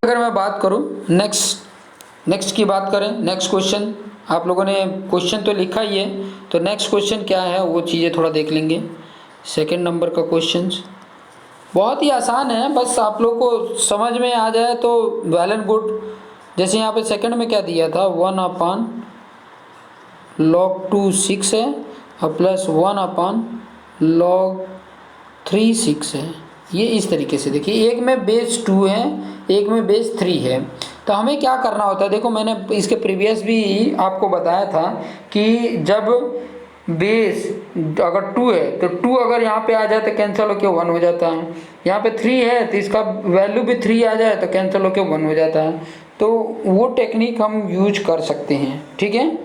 अगर मैं बात करूं नेक्स्ट की बात करें, नेक्स्ट क्वेश्चन, आप लोगों ने क्वेश्चन तो लिखा ही है, तो नेक्स्ट क्वेश्चन क्या है वो चीज़ें थोड़ा देख लेंगे। सेकंड नंबर का क्वेश्चन बहुत ही आसान है, बस आप लोग को समझ में आ जाए तो वेल एंड गुड। जैसे यहाँ पे सेकंड में क्या दिया था, 1/log2 6 है और प्लस 1/log3 6 है। ये इस तरीके से देखिए, एक में बेस 2 है, एक में बेस 3 है। तो हमें क्या करना होता है, देखो मैंने इसके प्रीवियस भी आपको बताया था कि जब बेस अगर 2 है तो 2 अगर यहाँ पे आ जाए तो कैंसिल होकर 1 हो जाता है। यहाँ पे 3 है तो इसका वैल्यू भी 3 आ जाए तो कैंसिल होकर 1 हो जाता है। तो वो टेक्निक हम यूज कर सकते हैं, ठीक है,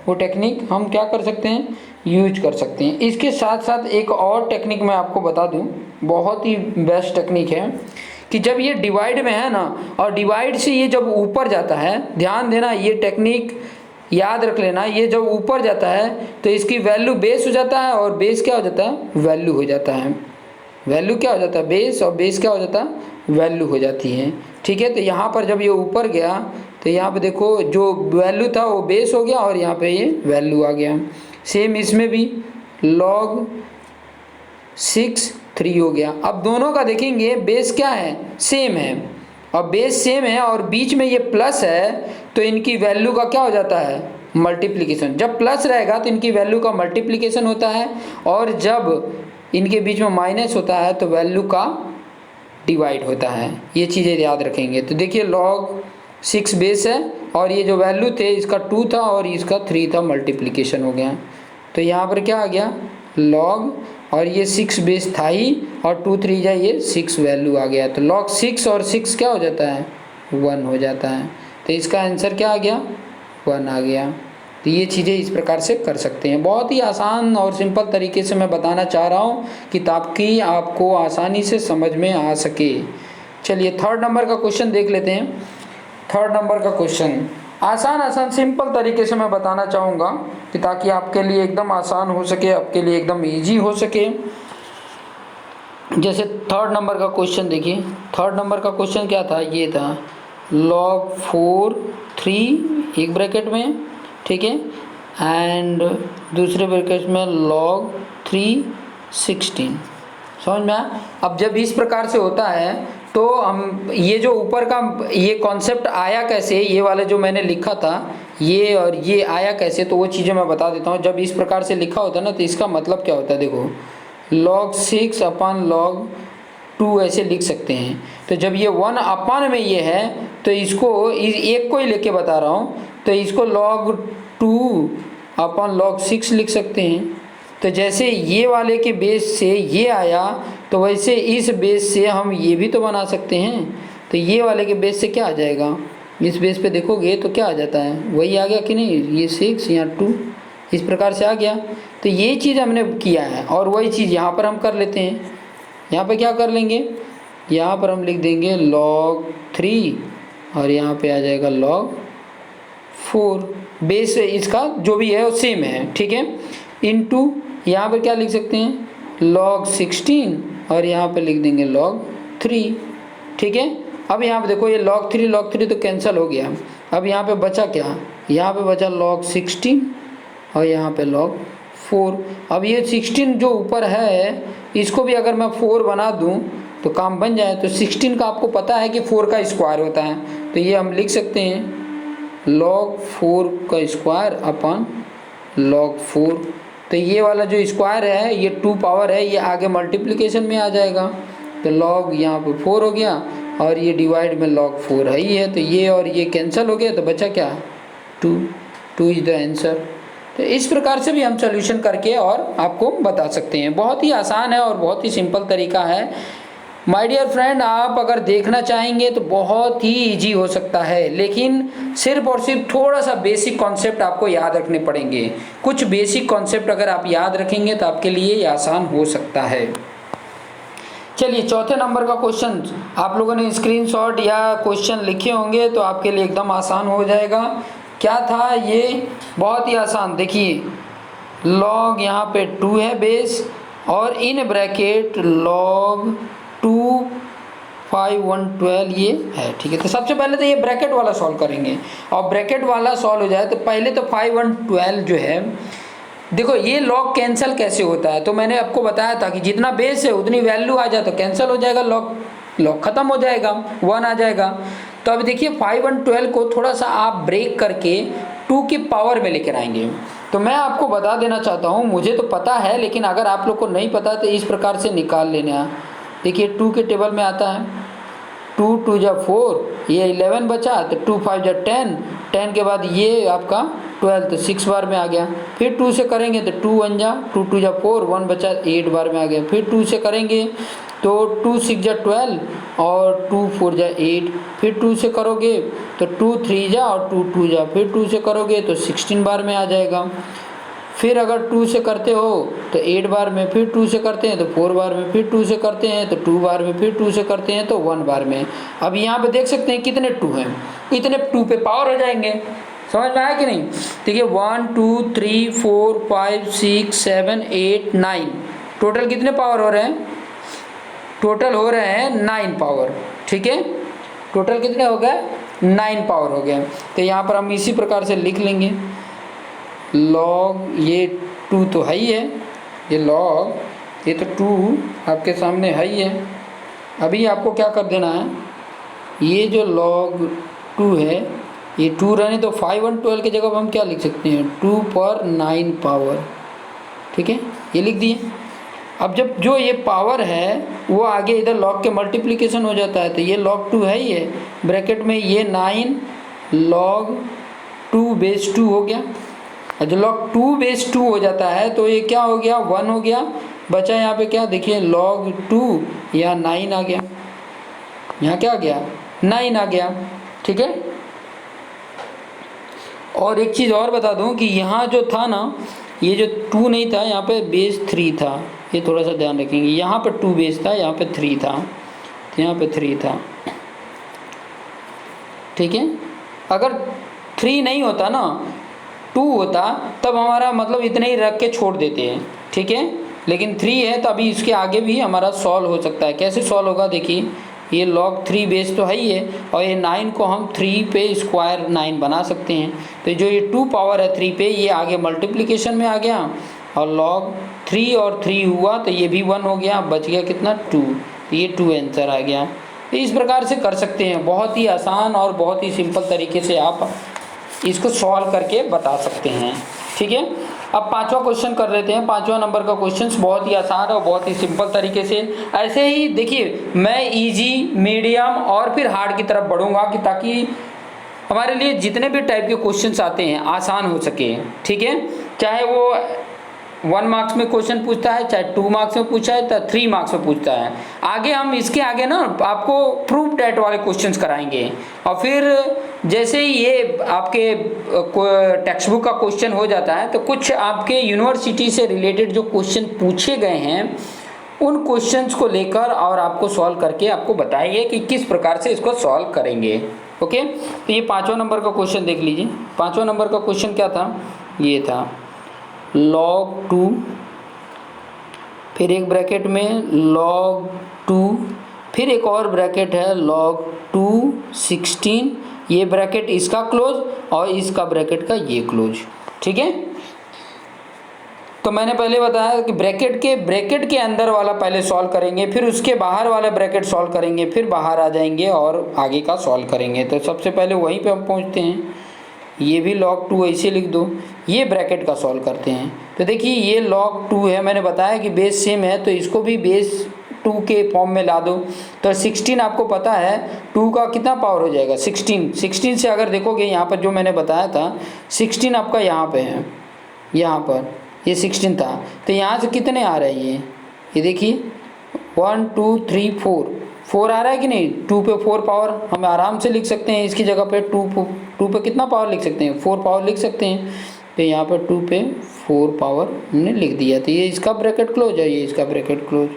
वो टेक्निक हम क्या कर सकते हैं, यूज कर सकते हैं। इसके साथ साथ एक और टेक्निक मैं आपको बता दूं, बहुत ही बेस्ट टेक्निक है कि जब ये डिवाइड में है ना और डिवाइड से ये जब ऊपर जाता है, ध्यान देना ये टेक्निक याद रख लेना, ये जब ऊपर जाता है तो इसकी वैल्यू बेस हो जाता है और बेस क्या हो जाता है, वैल्यू हो जाता है। वैल्यू क्या हो जाता है, बेस, और बेस क्या हो जाता है, वैल्यू हो जाती है, ठीक है। तो यहाँ पर जब ये ऊपर गया तो यहाँ पे देखो जो वैल्यू था वो बेस हो गया और यहाँ पे ये वैल्यू आ गया। सेम इसमें भी log6 3 हो गया। अब दोनों का देखेंगे बेस क्या है, सेम है, और बेस सेम है और बीच में ये प्लस है तो इनकी वैल्यू का क्या हो जाता है, मल्टीप्लिकेशन। जब प्लस रहेगा तो इनकी वैल्यू का मल्टीप्लिकेशन होता है और जब इनके बीच में माइनस होता है तो वैल्यू का डिवाइड होता है। ये चीज़ें याद रखेंगे। तो देखिए log6 बेस है और ये जो वैल्यू थे इसका 2 था और इसका 3 था, मल्टीप्लिकेशन हो गया। तो यहाँ पर क्या आ गया, log, और ये 6 बेस था ही और 2 3 जा ये 6 वैल्यू आ गया। तो log6 और 6 क्या हो जाता है, 1 हो जाता है। तो इसका आंसर क्या आ गया, 1 आ गया। तो ये चीज़ें इस प्रकार से कर सकते हैं। बहुत ही आसान और सिंपल तरीके से मैं बताना चाह रहा हूँ कि ताकि आपको आसानी से समझ में आ सके। चलिए थर्ड नंबर का क्वेश्चन देख लेते हैं। थर्ड नंबर का क्वेश्चन आसान सिंपल तरीके से मैं बताना चाहूँगा कि ताकि आपके लिए एकदम आसान हो सके, आपके लिए एकदम ईजी हो सके। जैसे थर्ड नंबर का क्वेश्चन देखिए, थर्ड नंबर का क्वेश्चन क्या था, ये था log4 3 एक ब्रैकेट में, ठीक है, एंड दूसरे ब्रैकेट में log3 16। समझ में आया। अब जब इस प्रकार से होता है तो हम ये जो ऊपर का ये कॉन्सेप्ट आया कैसे, ये वाला जो मैंने लिखा था ये और ये आया कैसे, तो वो चीज़ें मैं बता देता हूँ। जब इस प्रकार से लिखा होता है ना तो इसका मतलब क्या होता है, देखो log6/log2 ऐसे लिख सकते हैं। तो जब ये 1 में ये है तो इसको एक को ही लेके बता रहा हूँ, तो इसको log2/log6 लिख सकते हैं। तो जैसे ये वाले के बेस से ये आया तो वैसे इस बेस से हम ये भी तो बना सकते हैं। तो ये वाले के बेस से क्या आ जाएगा, इस बेस पे देखोगे तो क्या आ जाता है, वही आ गया कि नहीं, ये 6 यहाँ 2 इस प्रकार से आ गया। तो ये चीज़ हमने किया है और वही चीज़ यहाँ पर हम कर लेते हैं। यहाँ पे क्या कर लेंगे, यहाँ पर हम लिख देंगे log3 और यहाँ पे आ जाएगा log4। बेस इसका जो भी है वो सेम है, ठीक है, इनटू यहाँ पे क्या लिख सकते हैं log16 और यहाँ पे लिख देंगे log3, ठीक है। अब यहाँ पे देखो ये log3 तो कैंसिल हो गया। अब यहाँ पे बचा क्या, यहाँ पे बचा log16 और यहाँ पे log4। अब ये 16 जो ऊपर है इसको भी अगर मैं 4 बना दूँ तो काम बन जाए। तो 16 का आपको पता है कि 4 का स्क्वायर होता है, तो ये हम लिख सकते हैं log4 का स्क्वायर अपन log4। तो ये वाला जो स्क्वायर है ये 2 पावर है, ये आगे मल्टीप्लिकेशन में आ जाएगा। तो log यहाँ पे 4 हो गया और ये डिवाइड में log4 है ही है, तो ये और ये कैंसिल हो गया तो बचा क्या, 2 इज द आंसर। तो इस प्रकार से भी हम सॉल्यूशन करके और आपको बता सकते हैं। बहुत ही आसान है और बहुत ही सिंपल तरीका है माय डियर फ्रेंड। आप अगर देखना चाहेंगे तो बहुत ही इजी हो सकता है, लेकिन सिर्फ और सिर्फ थोड़ा सा बेसिक कॉन्सेप्ट आपको याद रखने पड़ेंगे। कुछ बेसिक कॉन्सेप्ट अगर आप याद रखेंगे तो आपके लिए ये आसान हो सकता है। चलिए चौथे नंबर का क्वेश्चन, आप लोगों ने स्क्रीनशॉट या क्वेश्चन लिखे होंगे तो आपके लिए एकदम आसान हो जाएगा। क्या था ये, बहुत ही आसान। देखिए log यहाँ पे 2 है बेस और इन ब्रैकेट log2 5 1 12 ये है, ठीक है। तो सबसे पहले तो ये ब्रैकेट वाला सॉल्व करेंगे, और ब्रैकेट वाला सॉल्व हो जाए तो पहले तो 5 1 12 जो है, देखो ये लॉग कैंसिल कैसे होता है, तो मैंने आपको बताया था कि जितना बेस है उतनी वैल्यू आ जाए तो कैंसिल हो जाएगा, लॉग खत्म हो जाएगा, 1 आ जाएगा। तो अब देखिए 5 1 12 को थोड़ा सा आप ब्रेक करके 2 की पावर में लेकर आएंगे। तो मैं आपको बता देना चाहता हूँ, मुझे तो पता है लेकिन अगर आप लोग को नहीं पता तो इस प्रकार से निकाल लेना। देखिए 2 के टेबल में आता है 2 2 जा 4, ये 11 बचा, तो 2 5 जा 10, 10 के बाद ये आपका 12, तो 6 बार में आ गया। फिर 2 से करेंगे तो 2 1 जा 2 2 जा 4, 1 बचा 8 बार में आ गया। फिर 2 से करेंगे तो 2 6 जा 12 और 2 4 जा 8। फिर 2 से करोगे तो 2 3 जा और 2 2 जा, फिर 2 से करोगे तो 16 बार में आ जाएगा। फिर अगर 2 से करते हो तो 8 बार में, फिर 2 से करते हैं तो 4 बार में, फिर 2 से करते हैं तो 2 बार में, फिर 2 से करते हैं तो 1 बार में। अब यहाँ पे देख सकते हैं कितने 2 हैं, इतने 2 पे पावर हो जाएंगे। समझ में आया कि नहीं? देखिए 1 2 3 4 5 6 7 8 9, टोटल कितने पावर हो रहे हैं? टोटल हो रहे हैं 9 पावर, ठीक है। टोटल कितने हो गए? 9 पावर हो गए। तो यहाँ पर हम इसी प्रकार से लिख लेंगे लॉग, ये 2 तो है ही है, ये लॉग, ये तो 2 आपके सामने है ही है। अभी आपको क्या कर देना है, ये जो लॉग 2 है, ये 2 रहने तो 5 1 12 की जगह हम क्या लिख सकते हैं 2 पर 9 पावर, ठीक है, ये लिख दिए। अब जब जो ये पावर है वो आगे इधर लॉग के मल्टीप्लिकेशन हो जाता है, तो ये लॉग 2 है ही है, ब्रैकेट में ये 9 लॉग 2 बेस 2 हो गया। और जो लॉग 2 बेस 2 हो जाता है तो ये क्या हो गया 1 हो गया, बचा यहाँ पे क्या, देखिए लॉग 2, यहाँ 9 आ गया, यहाँ क्या आ गया 9 आ गया, ठीक है। और एक चीज़ और बता दूं कि यहाँ जो था ना, ये जो 2 नहीं था, यहाँ पे बेस 3 था, ये थोड़ा सा ध्यान रखेंगे। यहाँ पर 2 बेस था, यहाँ पे 3 था, तो यहाँ पे 3 था, ठीक है। अगर 3 नहीं होता ना, 2 होता, तब हमारा मतलब इतने ही रख के छोड़ देते हैं, ठीक है। लेकिन 3 है तो अभी इसके आगे भी हमारा सॉल्व हो सकता है। कैसे सॉल्व होगा, देखिए ये log 3 बेस तो है ही है, और ये 9 को हम 3 पे स्क्वायर 9 बना सकते हैं। तो जो ये 2 पावर है 3 पे, ये आगे मल्टीप्लिकेशन में आ गया, और log 3 और 3 हुआ तो ये भी 1 हो गया, बच गया कितना 2, तो ये 2 आंसर आ गया। तो इस प्रकार से कर सकते हैं, बहुत ही आसान और बहुत ही सिंपल तरीके से आप इसको सॉल्व करके बता सकते हैं, ठीक है। अब 5वां क्वेश्चन कर लेते हैं। 5वां नंबर का क्वेश्चन बहुत ही आसान और बहुत ही सिंपल तरीके से, ऐसे ही देखिए मैं इजी, मीडियम और फिर हार्ड की तरफ बढ़ूंगा कि ताकि हमारे लिए जितने भी टाइप के क्वेश्चंस आते हैं आसान हो सके, ठीक है। चाहे वो 1 मार्क्स में क्वेश्चन पूछता है, चाहे 2 मार्क्स में पूछा है, चाहे 3 मार्क्स में पूछता है। आगे हम इसके आगे ना आपको प्रूफ डेट वाले क्वेश्चंस कराएंगे, और फिर जैसे ही ये आपके टेक्स्ट बुक का क्वेश्चन हो जाता है तो कुछ आपके यूनिवर्सिटी से रिलेटेड जो क्वेश्चन पूछे गए हैं उन क्वेश्चंस को लेकर और आपको सॉल्व करके आपको बताएंगे कि किस प्रकार से इसको सॉल्व करेंगे, ओके। तो ये 5वां नंबर का क्वेश्चन देख लीजिए। 5वां नंबर का क्वेश्चन क्या था, ये था log 2, फिर एक ब्रैकेट में log 2, फिर एक और ब्रैकेट है log 2 16, ये ब्रैकेट इसका क्लोज और इसका ब्रैकेट का ये क्लोज, ठीक है। तो मैंने पहले बताया कि ब्रैकेट के अंदर वाला पहले सॉल्व करेंगे, फिर उसके बाहर वाला ब्रैकेट सॉल्व करेंगे, फिर बाहर आ जाएंगे और आगे का सॉल्व करेंगे। तो सबसे पहले वहीं पे हम पहुंचते हैं, ये भी log 2 ऐसे लिख दो, ये ब्रैकेट का सॉल्व करते हैं। तो देखिए ये log 2 है, मैंने बताया कि बेस सेम है तो इसको भी बेस 2 के फॉर्म में ला दो। तो 16 आपको पता है 2 का कितना पावर हो जाएगा 16 से अगर देखोगे यहाँ पर जो मैंने बताया था 16 आपका यहाँ पे है, यहाँ पर ये 16 था, तो यहाँ से कितने आ रहे हैं ये देखिए 1 2 3 4 आ रहा है कि नहीं। 2 पे 4 पावर हम आराम से लिख सकते हैं, इसकी जगह पे 2 पे कितना पावर लिख सकते हैं 4 पावर लिख सकते हैं। तो यहाँ पर 2 पे 4 पावर हमने लिख दिया, तो ये इसका ब्रैकेट क्लोज है, ये इसका ब्रैकेट क्लोज।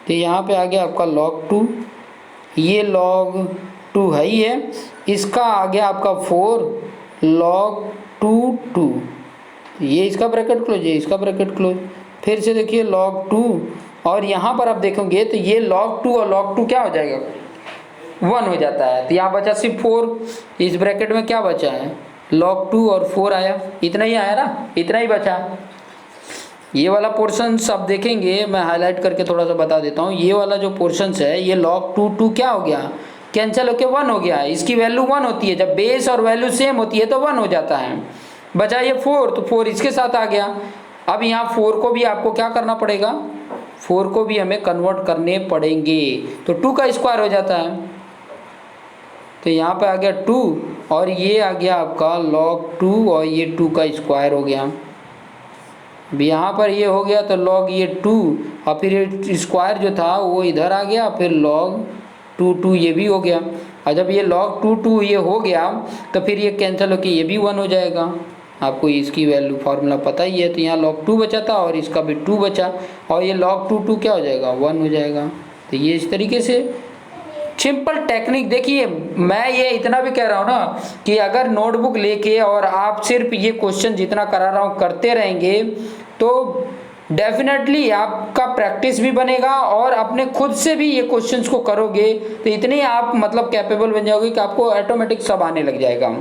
तो यहाँ पे आ गया आपका log 2, ये log 2 है ही है, इसका आ गया आपका 4 log 2, ये इसका ब्रैकेट क्लोज, ये इसका ब्रैकेट क्लोज। फिर से देखिए log 2 और यहाँ पर आप देखोगे तो ये log 2 और log 2 क्या हो जाएगा, 1 हो जाता है। तो यहाँ बचा सिर्फ 4, इस ब्रैकेट में क्या बचा है, log 2 और 4 आया, इतना ही आया ना, इतना ही बचा। ये वाला पोर्शन अब देखेंगे, मैं हाईलाइट करके थोड़ा सा बता देता हूँ। ये वाला जो पोर्शन है ये log 2 क्या हो गया, कैंसिल होके 1 हो गया। इसकी वैल्यू 1 होती है, जब बेस और वैल्यू सेम होती है तो 1 हो जाता है। बचा ये 4, तो 4 इसके साथ आ गया। अब यहाँ 4 को भी आपको क्या करना पड़ेगा, 4 को भी हमें कन्वर्ट करने पड़ेंगे, तो 2 का स्क्वायर हो जाता है। तो यहाँ पे आ गया 2 और ये आ गया आपका log 2 और ये 2 का स्क्वायर हो गया। अब यहाँ पर ये हो गया तो log ये 2 और फिर ये स्क्वायर जो था वो इधर आ गया, फिर log 2 ये भी हो गया। और जब ये log 2 ये हो गया तो फिर ये कैंसिल होकर ये भी 1 हो जाएगा। आपको इसकी वैल्यू फार्मूला पता ही है। तो यहाँ log 2 बचा था और इसका भी 2 बचा और ये log 2 क्या हो जाएगा, 1 हो जाएगा। तो ये इस तरीके से सिंपल टेक्निक। देखिए मैं ये इतना भी कह रहा हूँ ना कि अगर नोटबुक लेके और आप सिर्फ ये क्वेश्चन जितना करा रहा हूँ करते रहेंगे तो डेफिनेटली आपका प्रैक्टिस भी बनेगा और अपने खुद से भी ये क्वेश्चंस को करोगे तो इतने आप मतलब कैपेबल बन जाओगे कि आपको ऑटोमेटिक सब आने लग जाएगा।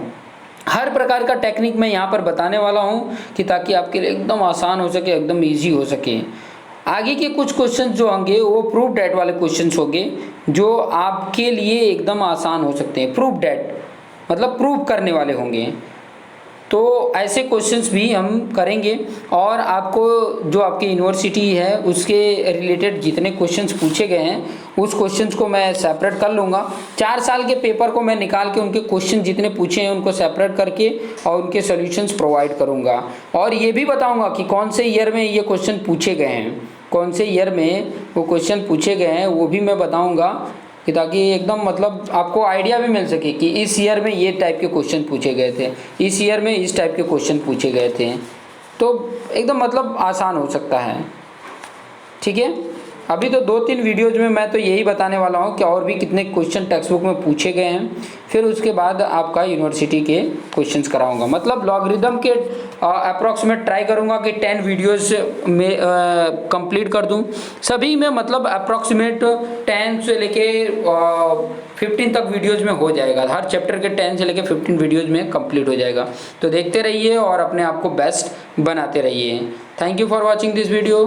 हर प्रकार का टेक्निक मैं यहाँ पर बताने वाला हूँ कि ताकि आपके लिए एकदम आसान हो सके, एकदम ईजी हो सके। आगे के कुछ क्वेश्चंस जो होंगे वो प्रूफ डेट वाले क्वेश्चंस होंगे जो आपके लिए एकदम आसान हो सकते हैं। प्रूफ डेट मतलब प्रूव करने वाले होंगे, तो ऐसे क्वेश्चंस भी हम करेंगे। और आपको जो आपकी यूनिवर्सिटी है उसके रिलेटेड जितने क्वेश्चंस पूछे गए हैं उस क्वेश्चंस को मैं सेपरेट कर लूँगा। 4 साल के पेपर को मैं निकाल के उनके क्वेश्चन जितने पूछे हैं उनको सेपरेट करके और उनके सॉल्यूशंस प्रोवाइड करूँगा। और ये भी बताऊँगा कि कौन से ईयर में ये क्वेश्चन पूछे गए हैं, कौन से ईयर में वो क्वेश्चन पूछे गए हैं वो भी मैं बताऊँगा कि ताकि एकदम मतलब आपको आइडिया भी मिल सके कि इस ईयर में ये टाइप के क्वेश्चन पूछे गए थे, इस ईयर में इस टाइप के क्वेश्चन पूछे गए थे, तो एकदम मतलब आसान हो सकता है। ठीक है, अभी तो 2-3 वीडियोज में मैं तो यही बताने वाला हूँ कि और भी कितने क्वेश्चन टेक्स्ट बुक में पूछे गए हैं, फिर उसके बाद आपका यूनिवर्सिटी के क्वेश्चंस कराऊंगा। मतलब लॉगरिदम के अप्रॉक्सीमेट ट्राई करूंगा कि 10 वीडियोस में कंप्लीट कर दूं सभी में, मतलब अप्रॉक्सीमेट 10 से लेके 15 तक वीडियोज़ में हो जाएगा। हर चैप्टर के 10 से लेके 15 वीडियोज़ में कंप्लीट हो जाएगा। तो देखते रहिए और अपने आप को बेस्ट बनाते रहिए। Thank you for watching this video.